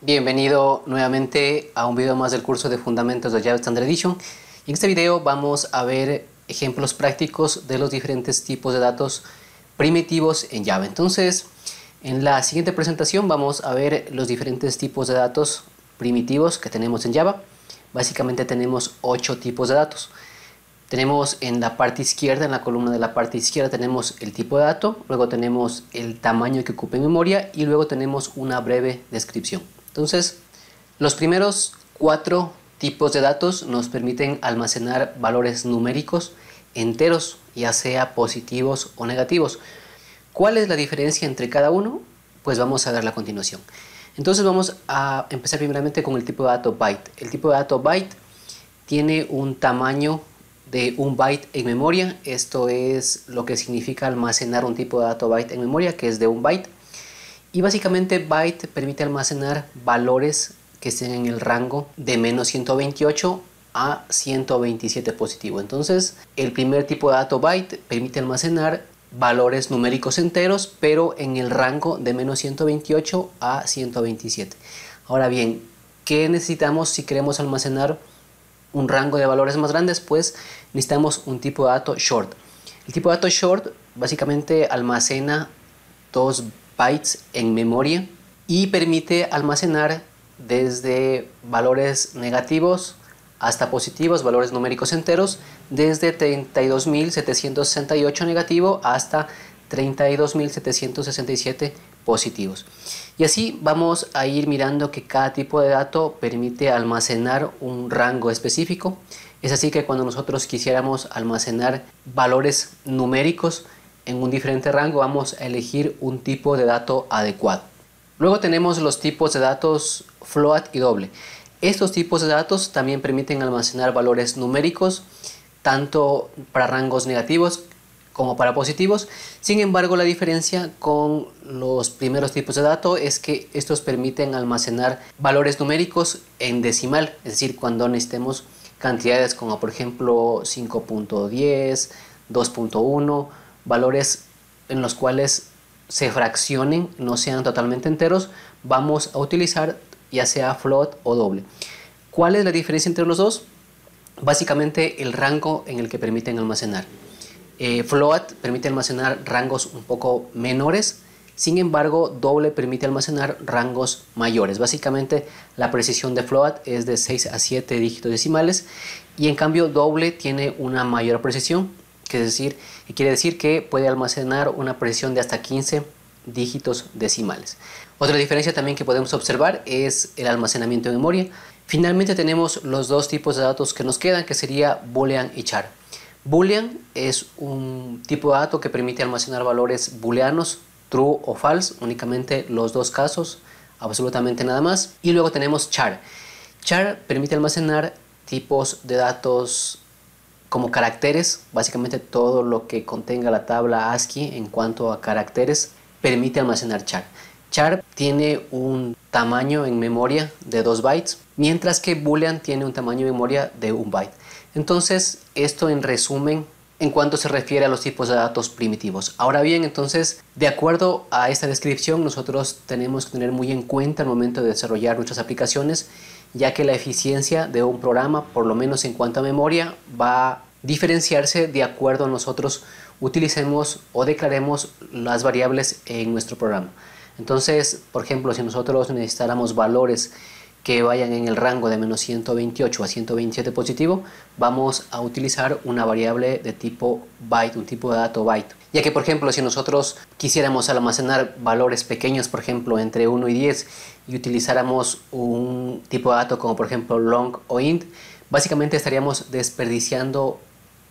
Bienvenido nuevamente a un video más del curso de Fundamentos de Java Standard Edition. En este video vamos a ver ejemplos prácticos de los diferentes tipos de datos primitivos en Java. Entonces, en la siguiente presentación vamos a ver los diferentes tipos de datos primitivos que tenemos en Java. Básicamente tenemos 8 tipos de datos. Tenemos en la parte izquierda, en la columna de la parte izquierda, tenemos el tipo de dato, luego tenemos el tamaño que ocupa en memoria y luego tenemos una breve descripción. Entonces, los primeros 4 tipos de datos nos permiten almacenar valores numéricos enteros, ya sea positivos o negativos. ¿Cuál es la diferencia entre cada uno? Pues vamos a verla a continuación. Entonces vamos a empezar primeramente con el tipo de dato byte. El tipo de dato byte tiene un tamaño de 1 byte en memoria. Esto es lo que significa almacenar un tipo de dato byte en memoria, que es de 1 byte. Y básicamente byte permite almacenar valores que estén en el rango de menos 128 a 127 positivo. Entonces, el primer tipo de dato byte permite almacenar valores numéricos enteros, pero en el rango de menos 128 a 127. Ahora bien, ¿qué necesitamos si queremos almacenar un rango de valores más grandes? Pues necesitamos un tipo de dato short. El tipo de dato short básicamente almacena 2 bytes en memoria y permite almacenar desde valores negativos hasta positivos, valores numéricos enteros, desde 32.768 negativo hasta 32.767 positivos. Y así vamos a ir mirando que cada tipo de dato permite almacenar un rango específico. Es así que cuando nosotros quisiéramos almacenar valores numéricos en un diferente rango, vamos a elegir un tipo de dato adecuado. Luego tenemos los tipos de datos float y doble. Estos tipos de datos también permiten almacenar valores numéricos, tanto para rangos negativos como para positivos. Sin embargo, la diferencia con los primeros tipos de datos es que estos permiten almacenar valores numéricos en decimal, es decir, cuando necesitemos cantidades como por ejemplo 5.10, 2.1, valores en los cuales se fraccionen, no sean totalmente enteros, vamos a utilizar ya sea float o doble. ¿Cuál es la diferencia entre los dos? Básicamente el rango en el que permiten almacenar. Float permite almacenar rangos un poco menores, sin embargo doble permite almacenar rangos mayores. Básicamente la precisión de float es de 6 a 7 dígitos decimales y en cambio doble tiene una mayor precisión, que quiere decir que puede almacenar una precisión de hasta 15 dígitos decimales. Otra diferencia también que podemos observar es el almacenamiento de memoria. Finalmente tenemos los dos tipos de datos que nos quedan, que sería boolean y char. Boolean es un tipo de dato que permite almacenar valores booleanos, true o false, únicamente los dos casos, absolutamente nada más. Y luego tenemos char. Char permite almacenar tipos de datos como caracteres, básicamente todo lo que contenga la tabla ASCII en cuanto a caracteres permite almacenar char. Char tiene un tamaño en memoria de 2 bytes, mientras que boolean tiene un tamaño en memoria de 1 byte. Entonces, esto en resumen en cuanto se refiere a los tipos de datos primitivos. Ahora bien, entonces, de acuerdo a esta descripción, nosotros tenemos que tener muy en cuenta al momento de desarrollar nuestras aplicaciones, ya que la eficiencia de un programa, por lo menos en cuanto a memoria, va a diferenciarse de acuerdo a nosotros utilicemos o declaremos las variables en nuestro programa. Entonces, por ejemplo, si nosotros necesitáramos valores que vayan en el rango de menos 128 a 127 positivo, vamos a utilizar una variable de tipo byte, un tipo de dato byte. Ya que, por ejemplo, si nosotros quisiéramos almacenar valores pequeños, por ejemplo, entre 1 y 10, y utilizáramos un tipo de dato como, por ejemplo, long o int, básicamente estaríamos desperdiciando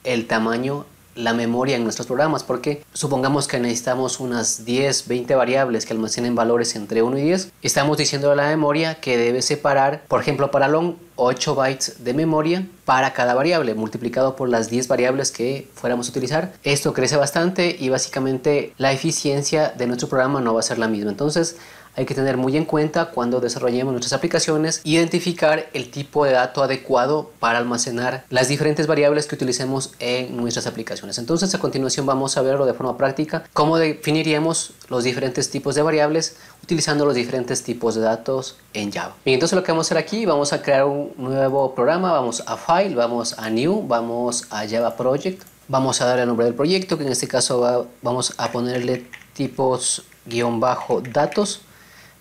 el tamaño, la memoria en nuestros programas, porque supongamos que necesitamos unas 10, 20 variables que almacenen valores entre 1 y 10, estamos diciendo a la memoria que debe separar, por ejemplo para long, 8 bytes de memoria para cada variable, multiplicado por las 10 variables que fuéramos a utilizar. Esto crece bastante y básicamente la eficiencia de nuestro programa no va a ser la misma. Entonces hay que tener muy en cuenta cuando desarrollemos nuestras aplicaciones, identificar el tipo de dato adecuado para almacenar las diferentes variables que utilicemos en nuestras aplicaciones. Entonces a continuación vamos a verlo de forma práctica, cómo definiríamos los diferentes tipos de variables utilizando los diferentes tipos de datos en Java. Bien, entonces lo que vamos a hacer aquí, vamos a crear un nuevo programa, vamos a File, vamos a New, vamos a Java Project, vamos a darle el nombre del proyecto, que en este caso vamos a ponerle tipos _datos,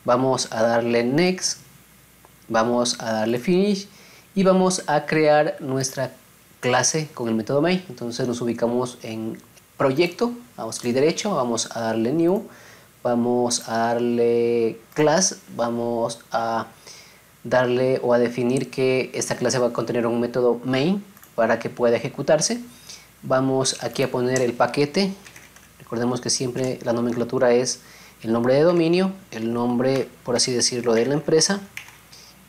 vamos a darle Next, vamos a darle Finish y vamos a crear nuestra clase con el método main. Entonces nos ubicamos en proyecto, vamos clic derecho, vamos a darle New, vamos a darle Class, vamos a darle o a definir que esta clase va a contener un método main para que pueda ejecutarse. Vamos aquí a poner el paquete, recordemos que siempre la nomenclatura es el nombre de dominio, el nombre, por así decirlo, de la empresa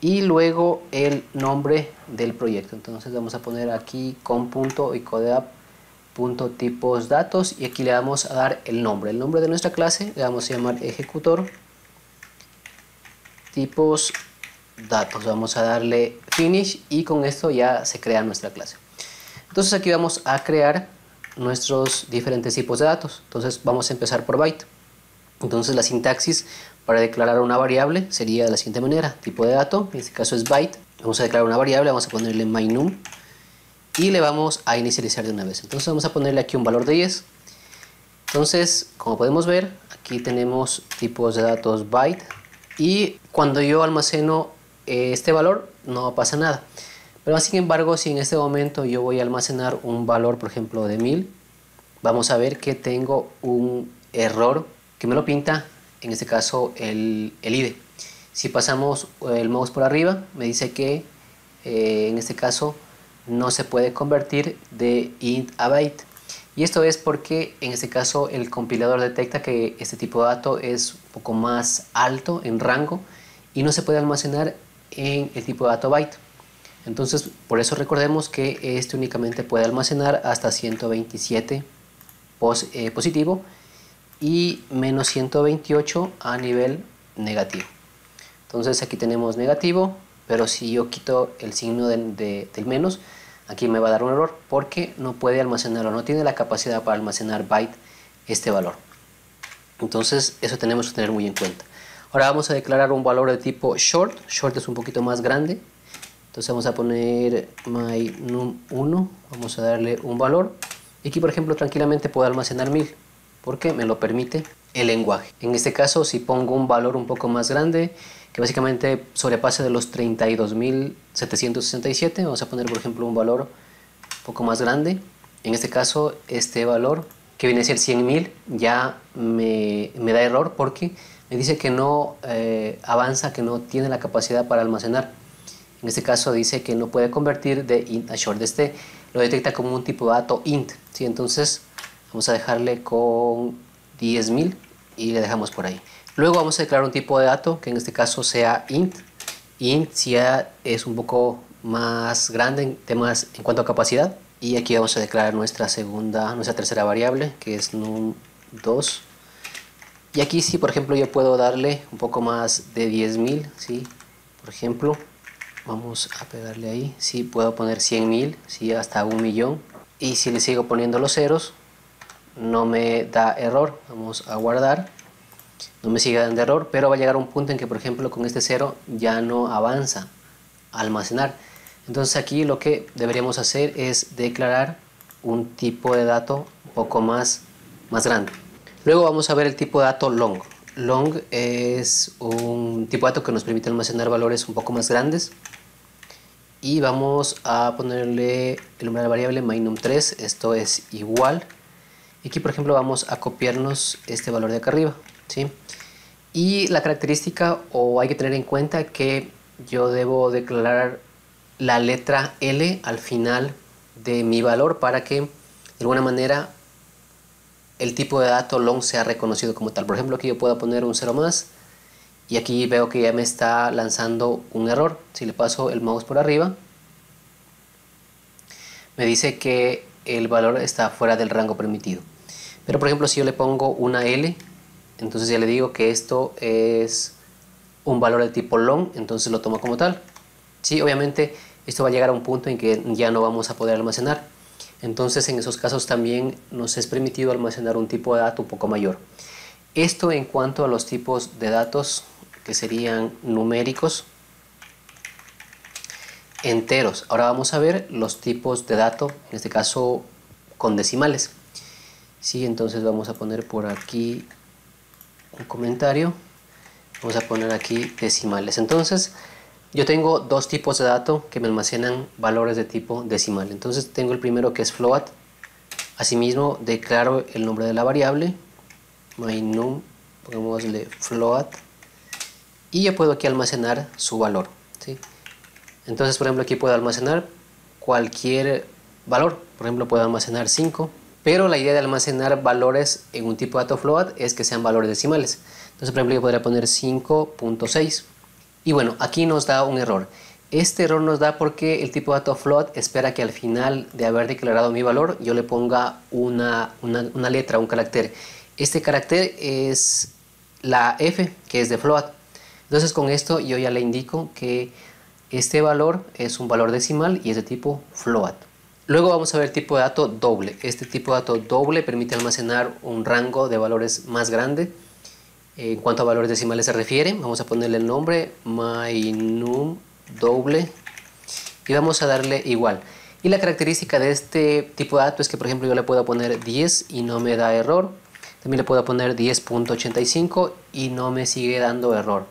y luego el nombre del proyecto. Entonces vamos a poner aquí com.icodeapp.tipos datos y aquí le vamos a dar el nombre de nuestra clase, le vamos a llamar ejecutor tipos datos, vamos a darle finish y con esto ya se crea nuestra clase. Entonces aquí vamos a crear nuestros diferentes tipos de datos. Entonces vamos a empezar por byte. Entonces la sintaxis para declarar una variable sería de la siguiente manera: tipo de dato, en este caso es byte, vamos a declarar una variable, vamos a ponerle mynum y le vamos a inicializar de una vez. Entonces vamos a ponerle aquí un valor de 10. Entonces, como podemos ver, aquí tenemos tipos de datos byte y cuando yo almaceno este valor no pasa nada. Pero sin embargo, si en este momento yo voy a almacenar un valor, por ejemplo, de 1000, vamos a ver que tengo un error que me lo pinta, en este caso, el IDE. Si pasamos el mouse por arriba, me dice que en este caso no se puede convertir de int a byte. Y esto es porque en este caso el compilador detecta que este tipo de dato es un poco más alto en rango y no se puede almacenar en el tipo de dato byte. Entonces, por eso recordemos que este únicamente puede almacenar hasta 127 positivo y menos 128 a nivel negativo. Entonces aquí tenemos negativo, pero si yo quito el signo del menos, aquí me va a dar un error porque no puede almacenarlo, no tiene la capacidad para almacenar byte este valor. Entonces eso tenemos que tener muy en cuenta. Ahora vamos a declarar un valor de tipo short. Short es un poquito más grande. Entonces vamos a poner mynum1, vamos a darle un valor. Y aquí, por ejemplo, tranquilamente puedo almacenar 1000 porque me lo permite el lenguaje. En este caso, si pongo un valor un poco más grande, que básicamente sobrepase de los 32.767, vamos a poner, por ejemplo, un valor un poco más grande. En este caso, este valor, que viene a ser 100.000, ya me da error porque me dice que no avanza, que no tiene la capacidad para almacenar. En este caso dice que no puede convertir de int a short. Este lo detecta como un tipo de dato int, ¿sí? Entonces vamos a dejarle con 10.000 y le dejamos por ahí. Luego vamos a declarar un tipo de dato que en este caso sea int. Int ya es un poco más grande en temas en cuanto a capacidad. Y aquí vamos a declarar nuestra tercera variable, que es num2. Y aquí sí, por ejemplo, yo puedo darle un poco más de 10.000, ¿sí? Por ejemplo, vamos a pegarle ahí, sí, puedo poner 100.000, sí, hasta 1.000.000. Y si le sigo poniendo los ceros, no me da error. Vamos a guardar, no me sigue dando error, pero va a llegar un punto en que, por ejemplo, con este 0 ya no avanza a almacenar. Entonces aquí lo que deberíamos hacer es declarar un tipo de dato un poco más grande. Luego vamos a ver el tipo de dato long. Long es un tipo de dato que nos permite almacenar valores un poco más grandes. Y vamos a ponerle el nombre de la variable mynum3, esto es igual. Y aquí, por ejemplo, vamos a copiarnos este valor de acá arriba, ¿sí? Y la característica, o hay que tener en cuenta que yo debo declarar la letra L al final de mi valor para que de alguna manera el tipo de dato long sea reconocido como tal. Por ejemplo, aquí yo puedo poner un 0 más y aquí veo que ya me está lanzando un error. Si le paso el mouse por arriba, me dice que el valor está fuera del rango permitido. Pero por ejemplo, si yo le pongo una L, entonces ya le digo que esto es un valor de tipo long, entonces lo tomo como tal. Sí, obviamente esto va a llegar a un punto en que ya no vamos a poder almacenar. Entonces en esos casos también nos es permitido almacenar un tipo de dato un poco mayor. Esto en cuanto a los tipos de datos que serían numéricos, enteros. Ahora vamos a ver los tipos de datos, en este caso con decimales. Sí, entonces vamos a poner por aquí un comentario. Vamos a poner aquí decimales. Entonces yo tengo dos tipos de datos que me almacenan valores de tipo decimal. Entonces tengo el primero que es float. Asimismo declaro el nombre de la variable, mynum, pongámosle float, y yo puedo aquí almacenar su valor, ¿sí? Entonces, por ejemplo, aquí puedo almacenar cualquier valor. Por ejemplo, puedo almacenar 5, pero la idea de almacenar valores en un tipo de dato float es que sean valores decimales. Entonces, por ejemplo, yo podría poner 5.6. Y bueno, aquí nos da un error. Este error nos da porque el tipo de dato float espera que al final de haber declarado mi valor yo le ponga una letra, un carácter. Este carácter es la F, que es de float. Entonces con esto yo ya le indico que este valor es un valor decimal y es de tipo float. Luego vamos a ver el tipo de dato doble. Este tipo de dato doble permite almacenar un rango de valores más grande. En cuanto a valores decimales se refiere, vamos a ponerle el nombre mynum doble y vamos a darle igual. Y la característica de este tipo de dato es que, por ejemplo, yo le puedo poner 10 y no me da error. También le puedo poner 10.85 y no me sigue dando error.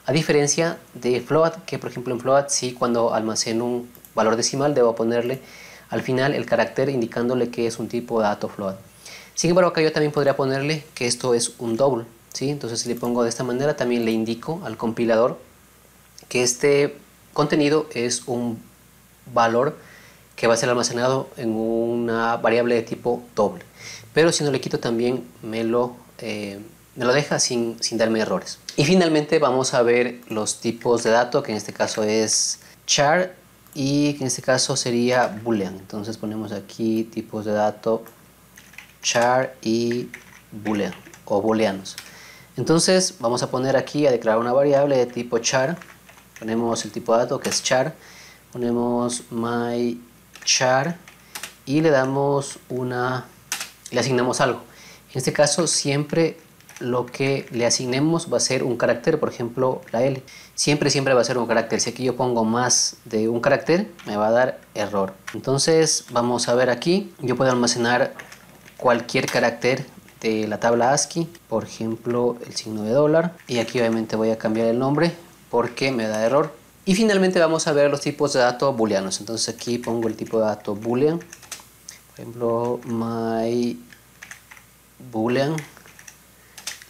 A diferencia de float, que por ejemplo en float sí, cuando almaceno un valor decimal debo ponerle al final el carácter indicándole que es un tipo de dato float. Sin embargo, acá yo también podría ponerle que esto es un double, ¿sí? Entonces si le pongo de esta manera también le indico al compilador que este contenido es un valor que va a ser almacenado en una variable de tipo doble. Pero si no le quito también me lo deja sin darme errores. Y finalmente vamos a ver los tipos de datos, que en este caso es char y que en este caso sería boolean. Entonces ponemos aquí tipos de datos char y boolean o booleanos. Entonces vamos a poner aquí a declarar una variable de tipo char. Ponemos el tipo de dato que es char. Ponemos myChar y le damos le asignamos algo. En este caso siempre lo que le asignemos va a ser un carácter, por ejemplo la L. Siempre va a ser un carácter. Si aquí yo pongo más de un carácter me va a dar error. Entonces vamos a ver aquí. Yo puedo almacenar cualquier carácter de la tabla ASCII, por ejemplo el signo de dólar. Y aquí obviamente voy a cambiar el nombre porque me da error. Y finalmente vamos a ver los tipos de datos booleanos. Entonces aquí pongo el tipo de dato boolean. Por ejemplo, myBoolean.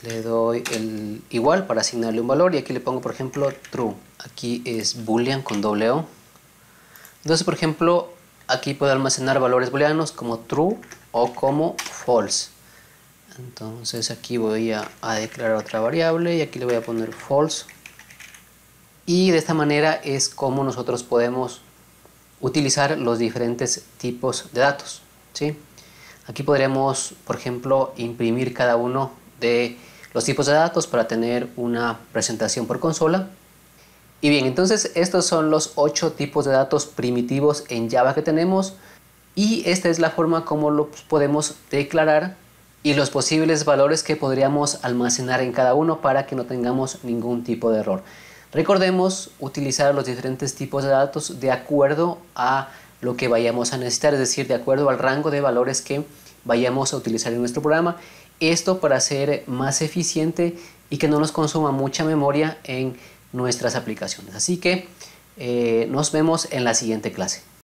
Le doy el igual para asignarle un valor y aquí le pongo, por ejemplo, true. Aquí es boolean con doble O. Entonces, por ejemplo, aquí puedo almacenar valores booleanos como true o como false. Entonces aquí voy a declarar otra variable y aquí le voy a poner false. Y de esta manera es como nosotros podemos utilizar los diferentes tipos de datos, ¿sí? Aquí podremos, por ejemplo, imprimir cada uno de los tipos de datos para tener una presentación por consola. Y bien, entonces estos son los 8 tipos de datos primitivos en Java que tenemos y esta es la forma como los podemos declarar y los posibles valores que podríamos almacenar en cada uno para que no tengamos ningún tipo de error. Recordemos utilizar los diferentes tipos de datos de acuerdo a lo que vayamos a necesitar, es decir, de acuerdo al rango de valores que vayamos a utilizar en nuestro programa. Esto para ser más eficiente y que no nos consuma mucha memoria en nuestras aplicaciones. Así que nos vemos en la siguiente clase.